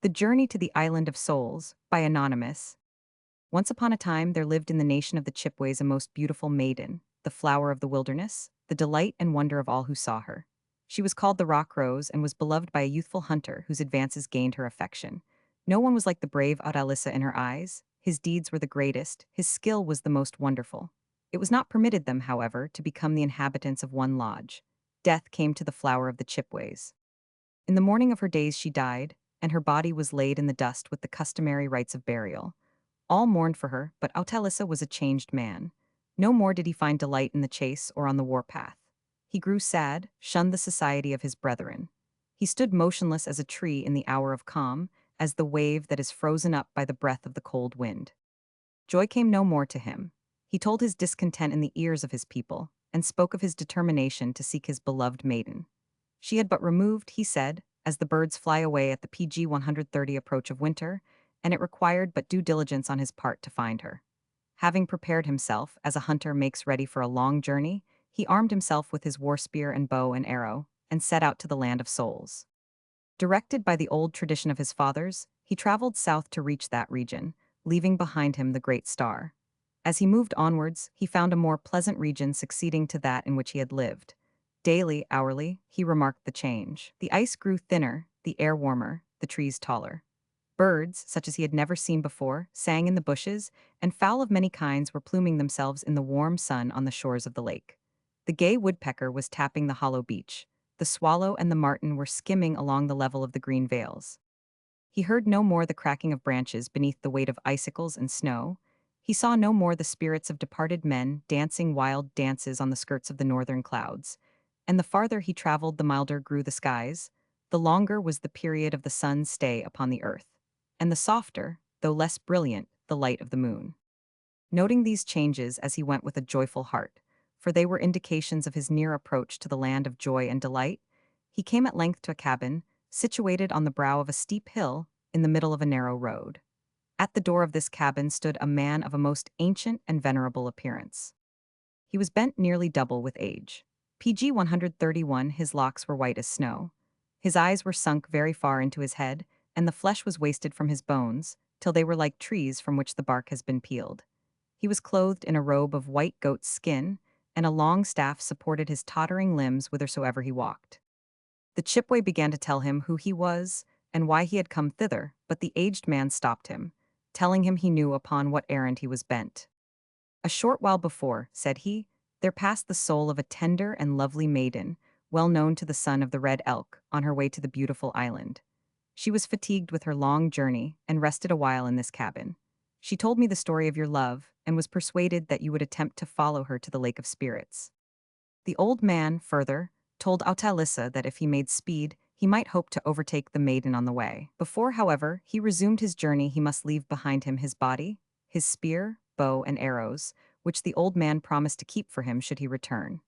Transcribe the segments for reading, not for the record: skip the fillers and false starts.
The Journey to the Island of Souls by Anonymous. Once upon a time there lived in the nation of the Chipways a most beautiful maiden, the flower of the wilderness, the delight and wonder of all who saw her. She was called the Rock Rose and was beloved by a youthful hunter whose advances gained her affection. No one was like the brave Audalissa in her eyes. His deeds were the greatest, his skill was the most wonderful. It was not permitted them, however, to become the inhabitants of one lodge. Death came to the flower of the Chipways. In the morning of her days she died, and her body was laid in the dust with the customary rites of burial. All mourned for her, but Autalissa was a changed man. No more did he find delight in the chase or on the warpath. He grew sad, shunned the society of his brethren. He stood motionless as a tree in the hour of calm, as the wave that is frozen up by the breath of the cold wind. Joy came no more to him. He told his discontent in the ears of his people, and spoke of his determination to seek his beloved maiden. She had but removed, he said, as the birds fly away at the PG 130 approach of winter, and it required but due diligence on his part to find her. Having prepared himself, as a hunter makes ready for a long journey, he armed himself with his war spear and bow and arrow, and set out to the land of souls. Directed by the old tradition of his fathers, he traveled south to reach that region, leaving behind him the great star. As he moved onwards, he found a more pleasant region succeeding to that in which he had lived. Daily, hourly, he remarked the change. The ice grew thinner, the air warmer, the trees taller. Birds, such as he had never seen before, sang in the bushes, and fowl of many kinds were pluming themselves in the warm sun on the shores of the lake. The gay woodpecker was tapping the hollow beach. The swallow and the martin were skimming along the level of the green vales. He heard no more the cracking of branches beneath the weight of icicles and snow. He saw no more the spirits of departed men dancing wild dances on the skirts of the northern clouds. And the farther he traveled, the milder grew the skies, the longer was the period of the sun's stay upon the earth, and the softer, though less brilliant, the light of the moon. Noting these changes as he went with a joyful heart, for they were indications of his near approach to the land of joy and delight, he came at length to a cabin, situated on the brow of a steep hill, in the middle of a narrow road. At the door of this cabin stood a man of a most ancient and venerable appearance. He was bent nearly double with age. PG 131, his locks were white as snow. His eyes were sunk very far into his head, and the flesh was wasted from his bones, till they were like trees from which the bark has been peeled. He was clothed in a robe of white goat's skin, and a long staff supported his tottering limbs whithersoever he walked. The Chipway began to tell him who he was, and why he had come thither, but the aged man stopped him, telling him he knew upon what errand he was bent. A short while before, said he, there passed the soul of a tender and lovely maiden, well known to the son of the Red Elk, on her way to the beautiful island. She was fatigued with her long journey, and rested a while in this cabin. She told me the story of your love, and was persuaded that you would attempt to follow her to the Lake of Spirits. The old man, further, told Autalissa that if he made speed, he might hope to overtake the maiden on the way. Before, however, he resumed his journey, he must leave behind him his body, his spear, bow, and arrows, which the old man promised to keep for him should he return.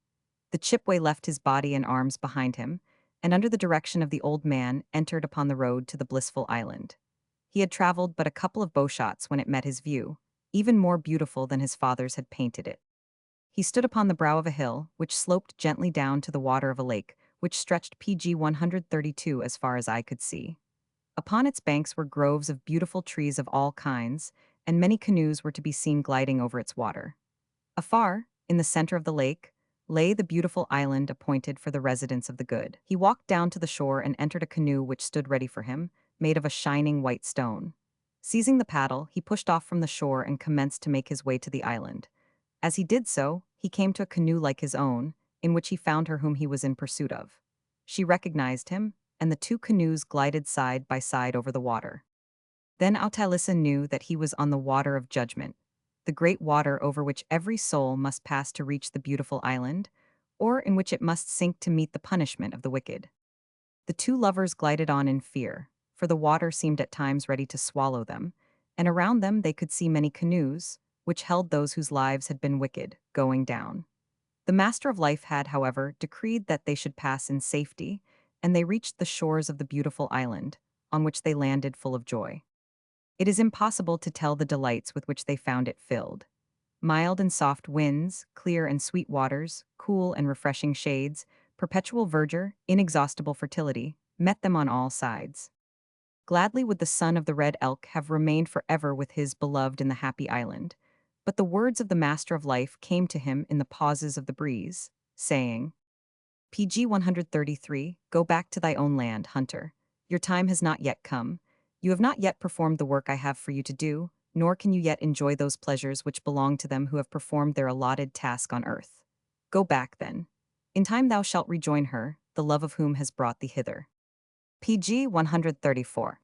The Chipway left his body and arms behind him, and under the direction of the old man entered upon the road to the blissful island. He had traveled but a couple of bowshots when it met his view, even more beautiful than his fathers had painted it. He stood upon the brow of a hill, which sloped gently down to the water of a lake, which stretched PG 132 as far as I could see. Upon its banks were groves of beautiful trees of all kinds, and many canoes were to be seen gliding over its water. Afar, in the center of the lake, lay the beautiful island appointed for the residence of the good. He walked down to the shore and entered a canoe which stood ready for him, made of a shining white stone. Seizing the paddle, he pushed off from the shore and commenced to make his way to the island. As he did so, he came to a canoe like his own, in which he found her whom he was in pursuit of. She recognized him, and the two canoes glided side by side over the water. Then Autalissa knew that he was on the water of judgment, the great water over which every soul must pass to reach the beautiful island, or in which it must sink to meet the punishment of the wicked. The two lovers glided on in fear, for the water seemed at times ready to swallow them, and around them they could see many canoes, which held those whose lives had been wicked, going down. The Master of Life had, however, decreed that they should pass in safety, and they reached the shores of the beautiful island, on which they landed full of joy. It is impossible to tell the delights with which they found it filled. Mild and soft winds, clear and sweet waters, cool and refreshing shades, perpetual verdure, inexhaustible fertility, met them on all sides. Gladly would the son of the red elk have remained forever with his beloved in the happy island. But the words of the master of life came to him in the pauses of the breeze, saying, PG 133, go back to thy own land, hunter. Your time has not yet come. You have not yet performed the work I have for you to do, nor can you yet enjoy those pleasures which belong to them who have performed their allotted task on earth. Go back, then. In time thou shalt rejoin her, the love of whom has brought thee hither. PG 134.